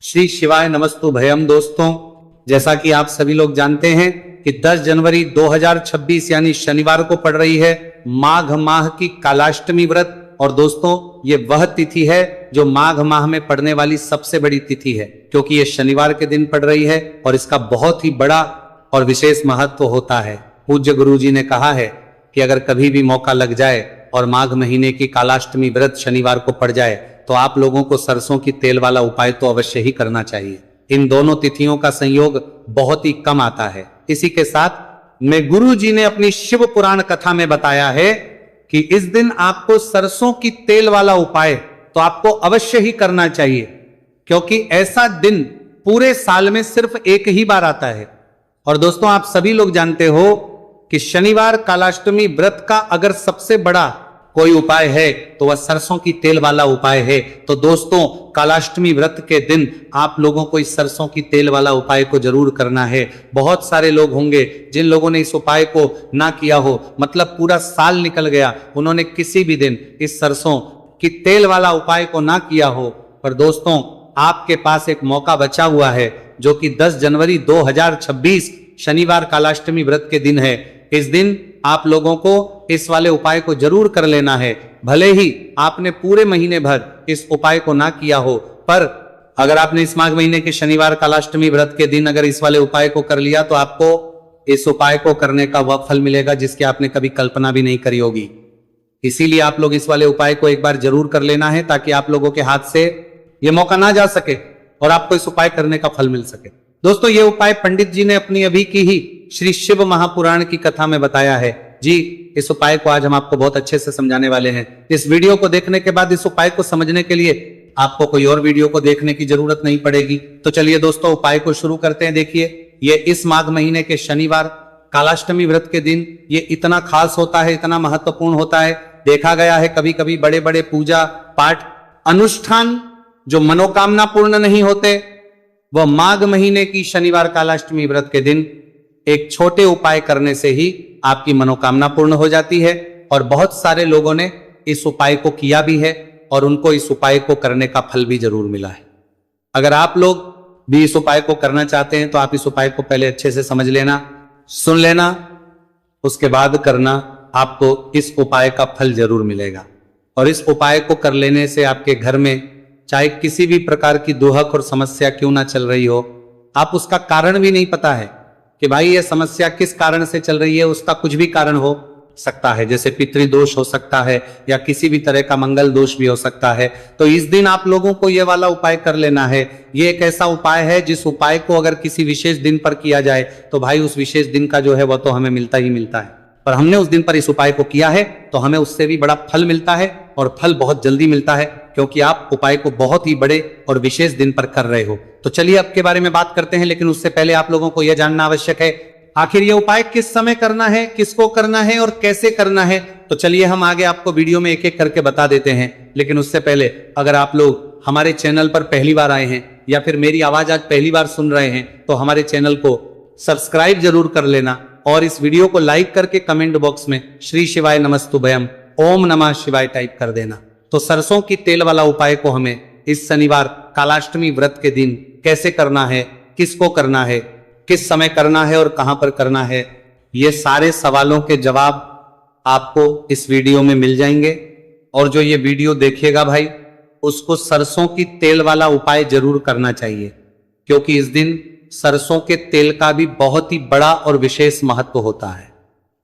श्री शिवाय नमस्तु भयम। दोस्तों, जैसा कि आप सभी लोग जानते हैं कि 10 जनवरी 2026 यानी शनिवार को पड़ रही है माघ माह की कालाष्टमी व्रत। और दोस्तों, ये वह तिथि है जो माघ माह में पड़ने वाली सबसे बड़ी तिथि है, क्योंकि ये शनिवार के दिन पड़ रही है और इसका बहुत ही बड़ा और विशेष महत्व होता है। पूज्य गुरु जी ने कहा है कि अगर कभी भी मौका लग जाए और माघ महीने की कालाष्टमी व्रत शनिवार को पड़ जाए तो आप लोगों को सरसों की तेल वाला उपाय तो अवश्य ही करना चाहिए। इन दोनों तिथियों का संयोग बहुत ही कम आता है। इसी के साथ में गुरु जी ने अपनी शिव पुराण कथा में बताया है कि इस दिन आपको सरसों की तेल वाला उपाय तो आपको अवश्य ही करना चाहिए, क्योंकि ऐसा दिन पूरे साल में सिर्फ एक ही बार आता है। और दोस्तों, आप सभी लोग जानते हो कि शनिवार कालाष्टमी व्रत का अगर सबसे बड़ा कोई उपाय है तो वह सरसों की तेल वाला उपाय है। तो दोस्तों, कालाष्टमी व्रत के दिन आप लोगों को इस सरसों की तेल वाला उपाय को जरूर करना है। बहुत सारे लोग होंगे जिन लोगों ने इस उपाय को ना किया हो, मतलब पूरा साल निकल गया, उन्होंने किसी भी दिन इस सरसों की तेल वाला उपाय को ना किया हो। पर दोस्तों, आपके पास एक मौका बचा हुआ है, जो कि 10 जनवरी 2026 शनिवार कालाष्टमी व्रत के दिन है। इस दिन आप लोगों को इस वाले उपाय को जरूर कर लेना है। भले ही आपने पूरे महीने भर इस उपाय को ना किया हो, पर अगर आपने इस माघ महीने के शनिवार कालाष्टमी व्रत के दिन अगर इस वाले उपाय को कर लिया तो आपको इस उपाय को करने का वह फल मिलेगा जिसकी आपने कभी कल्पना भी नहीं करी होगी। इसीलिए आप लोग इस वाले उपाय को एक बार जरूर कर लेना है, ताकि आप लोगों के हाथ से यह मौका ना जा सके और आपको इस उपाय करने का फल मिल सके। दोस्तों, ये उपाय पंडित जी ने अपनी अभी की ही श्री शिव महापुराण की कथा में बताया है जी। इस उपाय को आज हम आपको बहुत अच्छे से समझाने वाले हैं। इस वीडियो को देखने के बाद इस उपाय को समझने के लिए आपको कोई और वीडियो को देखने की जरूरत नहीं पड़ेगी। तो चलिए दोस्तों, उपाय को शुरू करते हैं। देखिए, ये इस माघ महीने के शनिवार कालाष्टमी व्रत के दिन ये इतना खास होता है, इतना महत्वपूर्ण होता है। देखा गया है कभी कभी बड़े बड़े पूजा पाठ अनुष्ठान जो मनोकामना पूर्ण नहीं होते, वह माघ महीने की शनिवार कालाष्टमी व्रत के दिन एक छोटे उपाय करने से ही आपकी मनोकामना पूर्ण हो जाती है। और बहुत सारे लोगों ने इस उपाय को किया भी है और उनको इस उपाय को करने का फल भी जरूर मिला है। अगर आप लोग भी इस उपाय को करना चाहते हैं तो आप इस उपाय को पहले अच्छे से समझ लेना, सुन लेना, उसके बाद करना। आपको इस उपाय का फल जरूर मिलेगा। और इस उपाय को कर लेने से आपके घर में चाहे किसी भी प्रकार की दुहक और समस्या क्यों ना चल रही हो, आप उसका कारण भी नहीं पता है कि भाई ये समस्या किस कारण से चल रही है, उसका कुछ भी कारण हो सकता है, जैसे पितृदोष हो सकता है या किसी भी तरह का मंगल दोष भी हो सकता है। तो इस दिन आप लोगों को ये वाला उपाय कर लेना है। ये एक ऐसा उपाय है जिस उपाय को अगर किसी विशेष दिन पर किया जाए तो भाई उस विशेष दिन का जो है वह तो हमें मिलता ही मिलता है। पर हमने उस दिन पर इस उपाय को किया है तो हमें उससे भी बड़ा फल मिलता है, और फल बहुत जल्दी मिलता है, क्योंकि आप उपाय को बहुत ही बड़े और विशेष दिन पर कर रहे हो। तो चलिए अब के बारे में बात करते हैं, लेकिन उससे पहले आप लोगों को यह जानना आवश्यक है आखिर यह उपाय किस समय करना है, किसको करना है और कैसे करना है। तो चलिए हम आगे आपको वीडियो में एक एक करके बता देते हैं। लेकिन उससे पहले अगर आप लोग हमारे चैनल पर पहली बार आए हैं या फिर मेरी आवाज आज पहली बार सुन रहे हैं तो हमारे चैनल को सब्सक्राइब जरूर कर लेना, और इस वीडियो को लाइक करके कमेंट बॉक्स में श्री शिवाय नमस्तुभयम ओम नमः शिवाय टाइप कर देना। तो सरसों की तेल वाला उपाय को हमें इस शनिवार कालाष्टमी व्रत के दिन कैसे करना है, किसको करना है, किस समय करना है और कहां पर करना है, ये सारे सवालों के जवाब आपको इस वीडियो में मिल जाएंगे। और जो ये वीडियो देखिएगा भाई, उसको सरसों की तेल वाला उपाय जरूर करना चाहिए, क्योंकि इस दिन सरसों के तेल का भी बहुत ही बड़ा और विशेष महत्व होता है।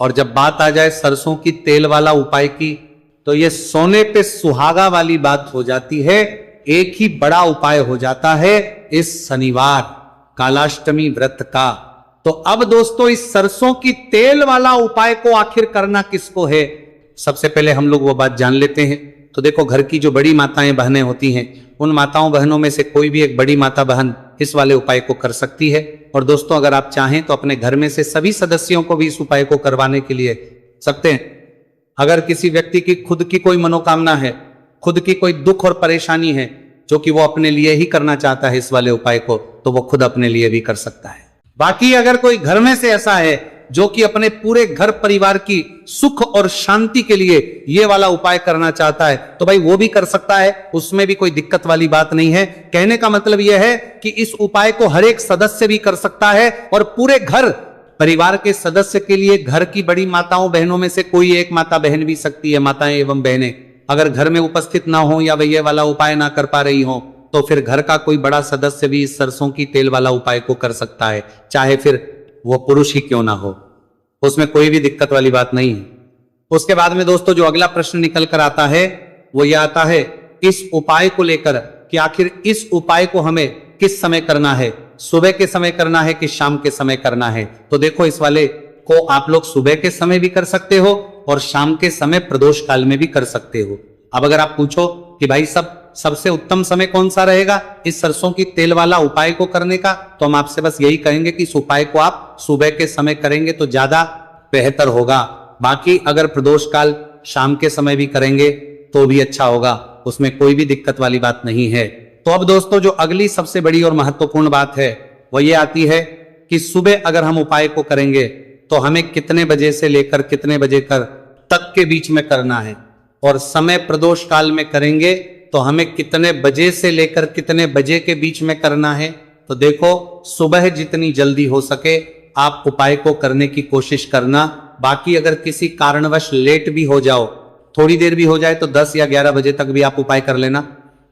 और जब बात आ जाए सरसों की तेल वाला उपाय की, तो यह सोने पे सुहागा वाली बात हो जाती है। एक ही बड़ा उपाय हो जाता है इस शनिवार कालाष्टमी व्रत का। तो अब दोस्तों, इस सरसों की तेल वाला उपाय को आखिर करना किसको है, सबसे पहले हम लोग वो बात जान लेते हैं। तो देखो, घर की जो बड़ी माताएं बहनें होती हैं, उन माताओं बहनों में से कोई भी एक बड़ी माता बहन इस वाले उपाय को कर सकती है। और दोस्तों, अगर आप चाहें तो अपने घर में से सभी सदस्यों को भी इस उपाय को करवाने के लिए सकते हैं। अगर किसी व्यक्ति की खुद की कोई मनोकामना है, खुद की कोई दुख और परेशानी है जो कि वो अपने लिए ही करना चाहता है इस वाले उपाय को, तो वो खुद अपने लिए भी कर सकता है। बाकी अगर कोई घर में से ऐसा है जो कि अपने पूरे घर परिवार की सुख और शांति के लिए ये वाला उपाय करना चाहता है, तो भाई वो भी कर सकता है, उसमें भी कोई दिक्कत वाली बात नहीं है। कहने का मतलब यह है कि इस उपाय को हर एक सदस्य भी कर सकता है और पूरे घर परिवार के सदस्य के लिए घर की बड़ी माताओं बहनों में से कोई एक माता बहन भी सकती है, माताएं एवं बहनें अगर घर में उपस्थित ना हो या वह वाला उपाय ना कर पा रही हो, तो फिर घर का कोई बड़ा सदस्य भी इस सरसों की तेल वाला उपाय को कर सकता है, चाहे फिर वो पुरुष ही क्यों ना हो, उसमें कोई भी दिक्कत वाली बात नहीं है। उसके बाद में दोस्तों जो अगला प्रश्न निकल कर आता है वो ये आता है इस उपाय को लेकर कि आखिर इस उपाय को हमें किस समय करना है, सुबह के समय करना है कि शाम के समय करना है। तो देखो इस वाले को आप लोग सुबह के समय भी कर सकते हो और शाम के समय प्रदोष काल में भी कर सकते हो। अब अगर आप पूछो कि भाई सबसे उत्तम समय कौन सा रहेगा इस सरसों की तेल वाला उपाय को करने का, तो हम आपसे बस यही कहेंगे कि इस उपाय को आप सुबह के समय करेंगे तो ज्यादा बेहतर होगा। बाकी अगर प्रदोष काल शाम के समय भी करेंगे तो भी अच्छा होगा, उसमें कोई भी दिक्कत वाली बात नहीं है। तो अब दोस्तों जो अगली सबसे बड़ी और महत्वपूर्ण बात है वो ये आती है कि सुबह अगर हम उपाय को करेंगे तो हमें कितने बजे से लेकर कितने बजे तक के बीच में करना है, और समय प्रदोष काल में करेंगे तो हमें कितने बजे से लेकर कितने बजे के बीच में करना है। तो देखो सुबह जितनी जल्दी हो सके आप उपाय को करने की कोशिश करना। बाकी अगर किसी कारणवश लेट भी हो जाओ, थोड़ी देर भी हो जाए तो 10 या 11 बजे तक भी आप उपाय कर लेना,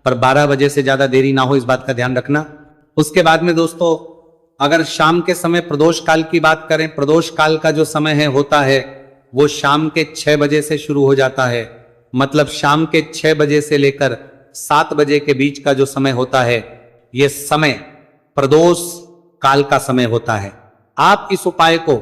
पर 12 बजे से ज्यादा देरी ना हो, इस बात का ध्यान रखना। उसके बाद में दोस्तों अगर शाम के समय प्रदोष काल की बात करें, प्रदोष काल का जो समय है होता है वो शाम के 6 बजे से शुरू हो जाता है, मतलब शाम के 6 बजे से लेकर 7 बजे के बीच का जो समय होता है यह समय प्रदोष काल का समय होता है। आप इस उपाय को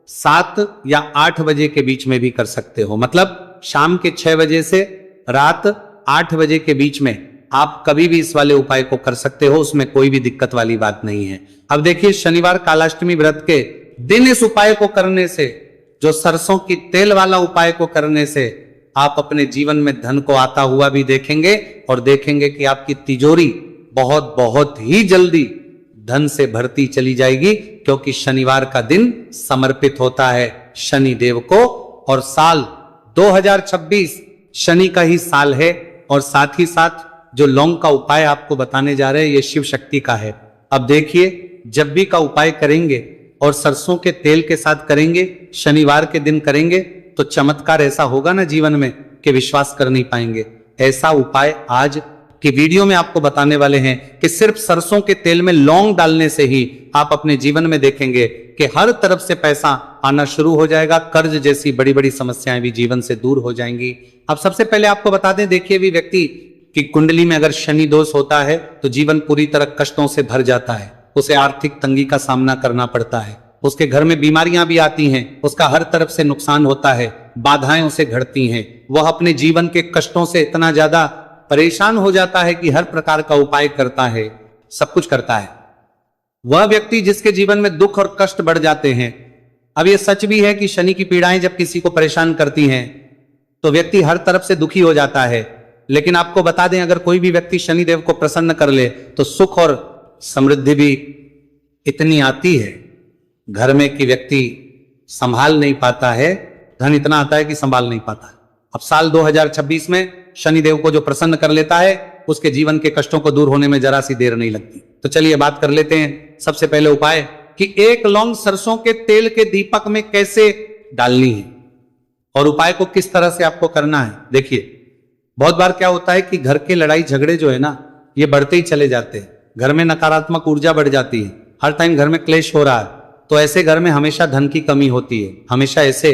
7 या 8 बजे के बीच में भी कर सकते हो, मतलब शाम के 6 बजे से रात 8 बजे के बीच में आप कभी भी इस वाले उपाय को कर सकते हो, उसमें कोई भी दिक्कत वाली बात नहीं है। अब देखिए शनिवार कालाष्टमी व्रत के दिन इस उपाय को करने से, जो सरसों की तेल वाला उपाय को करने से आप अपने जीवन में धन को आता हुआ भी देखेंगे और देखेंगे कि आपकी तिजोरी बहुत बहुत ही जल्दी धन से भरती चली जाएगी, क्योंकि शनिवार का दिन समर्पित होता है शनि देव को और साल 2026 शनि का ही साल है। और साथ ही साथ जो लौंग का उपाय आपको बताने जा रहे हैं ये शिव शक्ति का है। अब देखिए जब भी का उपाय करेंगे और सरसों के तेल के साथ करेंगे, शनिवार के दिन करेंगे, तो चमत्कार ऐसा होगा ना जीवन में कि विश्वास कर नहीं पाएंगे। ऐसा उपाय आज की वीडियो में आपको बताने वाले हैं कि सिर्फ सरसों के तेल में लौंग डालने से ही आप अपने जीवन में देखेंगे कि हर तरफ से पैसा आना शुरू हो जाएगा, कर्ज जैसी बड़ी बड़ी समस्याएं भी जीवन से दूर हो जाएंगी। अब सबसे पहले आपको बता दें, देखिए भी व्यक्ति की कुंडली में अगर शनि दोष होता है तो जीवन पूरी तरह कष्टों से भर जाता है, उसे आर्थिक तंगी का सामना करना पड़ता है, उसके घर में बीमारियां भी आती हैं, उसका हर तरफ से नुकसान होता है, बाधाएं उसे घटती हैं, वह अपने जीवन के कष्टों से इतना ज्यादा परेशान हो जाता है कि हर प्रकार का उपाय करता है, सब कुछ करता है। वह व्यक्ति जिसके जीवन में दुख और कष्ट बढ़ जाते हैं। अब यह सच भी है कि शनि की पीड़ाएं जब किसी को परेशान करती हैं तो व्यक्ति हर तरफ से दुखी हो जाता है, लेकिन आपको बता दें अगर कोई भी व्यक्ति शनिदेव को प्रसन्न कर ले तो सुख और समृद्धि भी इतनी आती है घर में कि व्यक्ति संभाल नहीं पाता है, धन इतना आता है कि संभाल नहीं पाता है। अब साल 2026 में शनिदेव को जो प्रसन्न कर लेता है उसके जीवन के कष्टों को दूर होने में जरा सी देर नहीं लगती। तो चलिए बात कर लेते हैं सबसे पहले उपाय कि एक लौंग सरसों के तेल के दीपक में कैसे डालनी है और उपाय को किस तरह से आपको करना है। देखिए बहुत बार क्या होता है कि घर के लड़ाई झगड़े जो है ना ये बढ़ते ही चले जाते हैं, घर में नकारात्मक ऊर्जा बढ़ जाती है, हर टाइम घर में क्लेश हो रहा है, तो ऐसे घर में हमेशा धन की कमी होती है, हमेशा ऐसे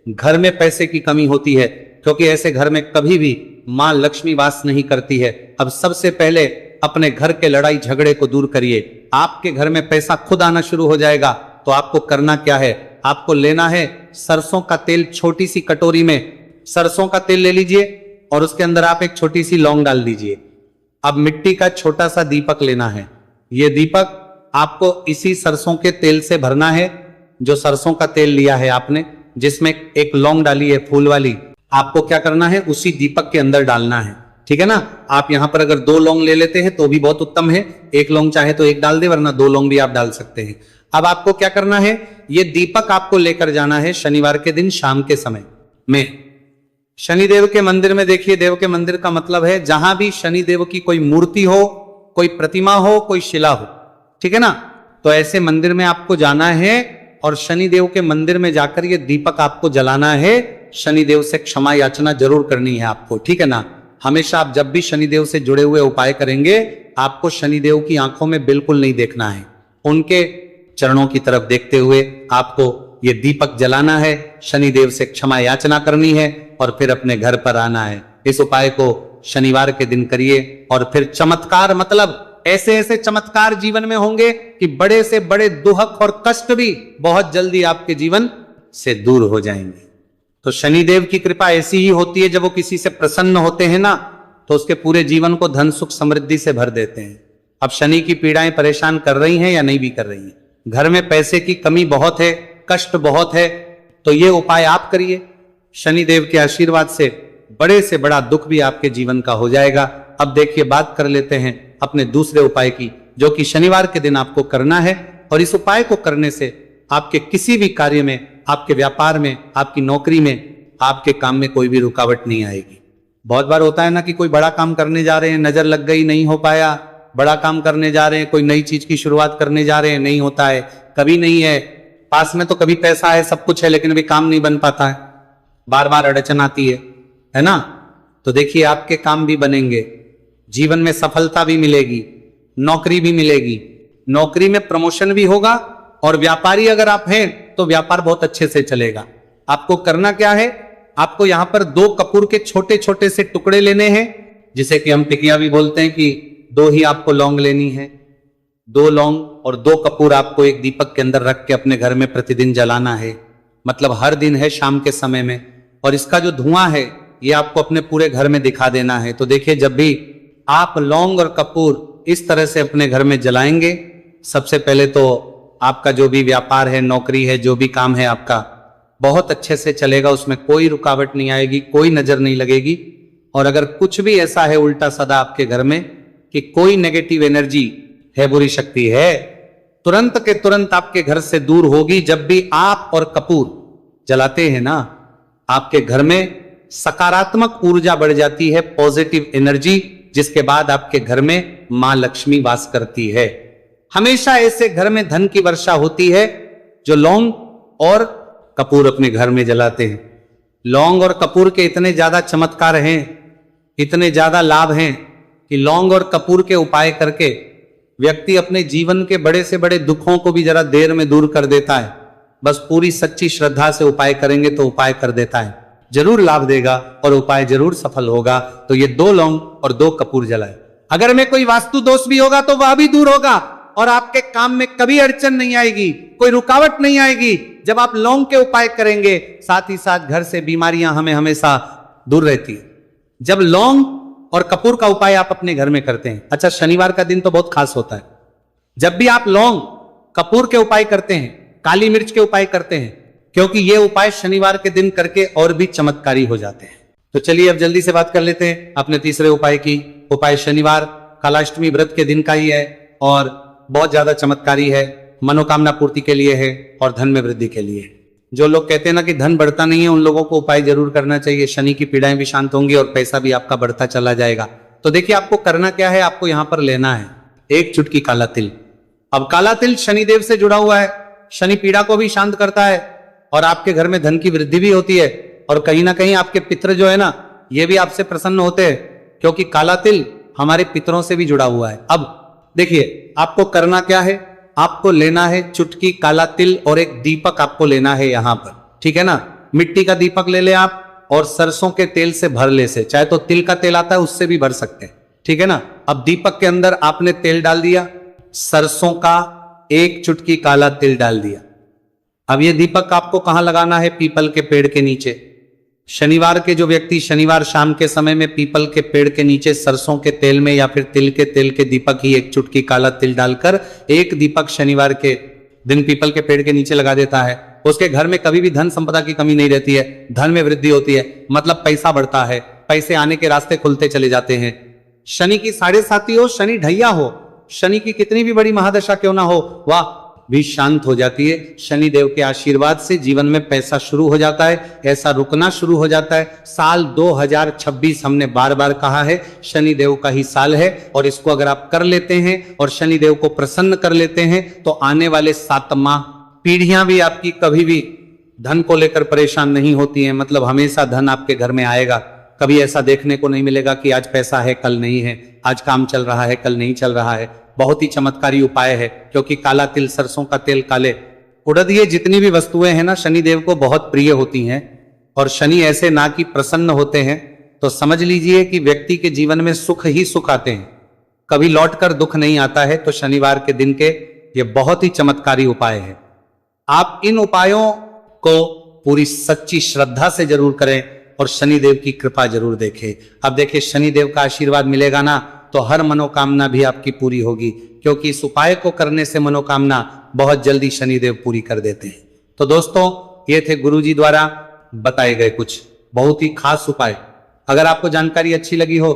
घर में पैसे की कमी होती है, क्योंकि ऐसे घर में कभी भी मां लक्ष्मी वास नहीं करती है। अब सबसे पहले अपने घर के लड़ाई झगड़े को दूर करिए, आपके घर में पैसा खुद आना शुरू हो जाएगा। तो आपको करना क्या है, आपको लेना है सरसों का तेल, छोटी सी कटोरी में सरसों का तेल ले लीजिए और उसके अंदर आप एक छोटी सी लौंग डाल दीजिए। अब मिट्टी का छोटा सा दीपक लेना है, यह दीपक आपको इसी सरसों के तेल से भरना है। जो सरसों का तेल लिया है आपने, जिसमें एक लौंग डाली है फूल वाली, आपको क्या करना है उसी दीपक के अंदर डालना है, ठीक है ना। आप यहां पर अगर 2 लौंग ले लेते हैं तो भी बहुत उत्तम है, 1 लौंग चाहे तो 1 डाल दे, वरना 2 लौंग भी आप डाल सकते हैं। अब आपको क्या करना है, ये दीपक आपको लेकर जाना है शनिवार के दिन शाम के समय में शनिदेव के मंदिर में। देखिए, देव के मंदिर का मतलब है जहां भी शनिदेव की कोई मूर्ति हो, कोई प्रतिमा हो, कोई शिला हो, ठीक है ना। तो ऐसे मंदिर में आपको जाना है और शनिदेव के मंदिर में जाकर ये दीपक आपको जलाना है। शनिदेव से क्षमा याचना जरूर करनी है आपको, ठीक है ना। हमेशा आप जब भी शनिदेव से जुड़े हुए उपाय करेंगे, आपको शनिदेव की आंखों में बिल्कुल नहीं देखना है, उनके चरणों की तरफ देखते हुए आपको ये दीपक जलाना है, शनिदेव से क्षमा याचना करनी है और फिर अपने घर पर आना है। इस उपाय को शनिवार के दिन करिए और फिर चमत्कार, मतलब ऐसे ऐसे चमत्कार जीवन में होंगे कि बड़े से बड़े दुख और कष्ट भी बहुत जल्दी आपके जीवन से दूर हो जाएंगे। तो शनिदेव की कृपा ऐसी ही होती है, जब वो किसी से प्रसन्न होते हैं ना, तो उसके पूरे जीवन को धन सुख समृद्धि से भर देते हैं। अब शनि की पीड़ाएं परेशान कर रही हैं या नहीं भी कर रही हैं, घर में पैसे की कमी बहुत है, कष्ट बहुत है, तो ये उपाय आप करिए। शनिदेव के आशीर्वाद से बड़ा दुख भी आपके जीवन का हो जाएगा। अब देखिए, बात कर लेते हैं अपने दूसरे उपाय की, जो कि शनिवार के दिन आपको करना है। और इस उपाय को करने से आपके किसी भी कार्य में, आपके व्यापार में, आपकी नौकरी में, आपके काम में कोई भी रुकावट नहीं आएगी। बहुत बार होता है ना कि कोई बड़ा काम करने जा रहे हैं, नजर लग गई, नहीं हो पाया। बड़ा काम करने जा रहे हैं, कोई नई चीज की शुरुआत करने जा रहे हैं, नहीं होता है, कभी नहीं है, पास में तो कभी पैसा है, सब कुछ है, लेकिन अभी काम नहीं बन पाता है, बार बार अड़चन आती है ना। तो देखिए, आपके काम भी बनेंगे, जीवन में सफलता भी मिलेगी, नौकरी भी मिलेगी, नौकरी में प्रमोशन भी होगा, और व्यापारी अगर आप हैं तो व्यापार बहुत अच्छे से चलेगा। आपको करना क्या है, आपको यहां पर 2 कपूर के छोटे छोटे से टुकड़े लेने हैं, जिसे कि हम टिकिया भी बोलते हैं कि 2 ही आपको लौंग लेनी है। 2 लौंग और 2 कपूर आपको एक दीपक के अंदर रख के अपने घर में प्रतिदिन जलाना है, मतलब हर दिन है शाम के समय में। और इसका जो धुआं है ये आपको अपने पूरे घर में दिखा देना है। तो देखिए, जब भी आप लौंग और कपूर इस तरह से अपने घर में जलाएंगे, सबसे पहले तो आपका जो भी व्यापार है, नौकरी है, जो भी काम है आपका बहुत अच्छे से चलेगा, उसमें कोई रुकावट नहीं आएगी, कोई नजर नहीं लगेगी। और अगर कुछ भी ऐसा है उल्टा सदा आपके घर में कि कोई नेगेटिव एनर्जी है, बुरी शक्ति है, तुरंत के तुरंत आपके घर से दूर होगी। जब भी आप और कपूर जलाते हैं ना, आपके घर में सकारात्मक ऊर्जा बढ़ जाती है, पॉजिटिव एनर्जी, जिसके बाद आपके घर में मां लक्ष्मी वास करती है। हमेशा ऐसे घर में धन की वर्षा होती है जो लौंग और कपूर अपने घर में जलाते हैं। लौंग और कपूर के इतने ज्यादा चमत्कार हैं, इतने ज्यादा लाभ हैं कि लौंग और कपूर के उपाय करके व्यक्ति अपने जीवन के बड़े से बड़े दुखों को भी जरा देर में दूर कर देता है। बस पूरी सच्ची श्रद्धा से उपाय करेंगे तो उपाय कर देता है, जरूर लाभ देगा और उपाय जरूर सफल होगा। तो ये 2 लौंग और 2 कपूर जलाए। अगर में कोई वास्तु दोष भी होगा तो वह भी दूर होगा और आपके काम में कभी अड़चन नहीं आएगी, कोई रुकावट नहीं आएगी जब आप लौंग के उपाय करेंगे। साथ ही साथ घर से बीमारियां हमें हमेशा दूर रहती है जब लौंग और कपूर का उपाय आप अपने घर में करते हैं। अच्छा, शनिवार का दिन तो बहुत खास होता है। जब भी आप लौंग कपूर के उपाय करते हैं, काली मिर्च के उपाय करते हैं, क्योंकि ये उपाय शनिवार के दिन करके और भी चमत्कारी हो जाते हैं। तो चलिए अब जल्दी से बात कर लेते हैं अपने तीसरे उपाय की। उपाय शनिवार कालाष्टमी व्रत के दिन का ही है और बहुत ज्यादा चमत्कारी है, मनोकामना पूर्ति के लिए है और धन में वृद्धि के लिए। जो लोग कहते हैं ना कि धन बढ़ता नहीं है, उन लोगों को उपाय जरूर करना चाहिए। शनि की पीड़ाएं भी शांत होंगी और पैसा भी आपका बढ़ता चला जाएगा। तो देखिए, आपको करना क्या है, आपको यहां पर लेना है 1 चुटकी काला तिल। अब काला तिल शनिदेव से जुड़ा हुआ है, शनि पीड़ा को भी शांत करता है और आपके घर में धन की वृद्धि भी होती है। और कहीं ना कहीं आपके पितर जो है ना, ये भी आपसे प्रसन्न होते हैं, क्योंकि काला तिल हमारे पितरों से भी जुड़ा हुआ है। अब देखिए, आपको करना क्या है, आपको लेना है चुटकी काला तिल और एक दीपक आपको लेना है यहां पर, ठीक है ना। मिट्टी का दीपक ले ले आप और सरसों के तेल से भर ले से, चाहे तो तिल का तेल आता है उससे भी भर सकते हैं, ठीक है ना। अब दीपक के अंदर आपने तेल डाल दिया, सरसों का 1 चुटकी काला तिल डाल दिया। अब ये दीपक आपको कहां लगाना है, पीपल के पेड़ के नीचे। शनिवार के जो व्यक्ति शनिवार शाम के समय में पीपल के पेड़ के नीचे सरसों के तेल में या फिर तिल के तेल के दीपक ही 1 चुटकी काला तिल डालकर 1 दीपक शनिवार के दिन पीपल के पेड़ के नीचे लगा देता है, उसके घर में कभी भी धन संपदा की कमी नहीं रहती है, धन में वृद्धि होती है, मतलब पैसा बढ़ता है, पैसे आने के रास्ते खुलते चले जाते हैं। शनि की 7.5 हो, शनि ढैया हो, शनि की कितनी भी बड़ी महादशा क्यों ना हो, वह भी शांत हो जाती है। शनि देव के आशीर्वाद से जीवन में पैसा शुरू हो जाता है, ऐसा रुकना शुरू हो जाता है। साल 2026 हमने बार बार कहा है शनि देव का ही साल है, और इसको अगर आप कर लेते हैं और शनि देव को प्रसन्न कर लेते हैं तो आने वाले 7 माह पीढ़ियां भी आपकी कभी भी धन को लेकर परेशान नहीं होती हैं। मतलब हमेशा धन आपके घर में आएगा। कभी ऐसा देखने को नहीं मिलेगा कि आज पैसा है कल नहीं है, आज काम चल रहा है कल नहीं चल रहा है। बहुत ही चमत्कारी उपाय है, क्योंकि काला तिल, सरसों का तेल, काले उड़द, ये जितनी भी वस्तुएं हैं ना शनि देव को बहुत प्रिय होती हैं। और शनि ऐसे ना कि प्रसन्न होते हैं तो समझ लीजिए कि व्यक्ति के जीवन में सुख ही सुख आते हैं, कभी लौटकर दुख नहीं आता है। तो शनिवार के दिन के ये बहुत ही चमत्कारी उपाय है। आप इन उपायों को पूरी सच्ची श्रद्धा से जरूर करें और शनिदेव की कृपा जरूर देखें। अब देखिए शनिदेव का आशीर्वाद मिलेगा ना तो हर मनोकामना भी आपकी पूरी होगी, क्योंकि इस उपाय को करने से मनोकामना बहुत जल्दी शनिदेव पूरी कर देते हैं। तो दोस्तों ये थे गुरुजी द्वारा बताए गए कुछ बहुत ही खास उपाय। अगर आपको जानकारी अच्छी लगी हो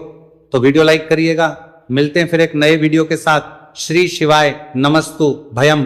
तो वीडियो लाइक करिएगा। मिलते हैं फिर एक नए वीडियो के साथ। श्री शिवाय नमस्तु भयम।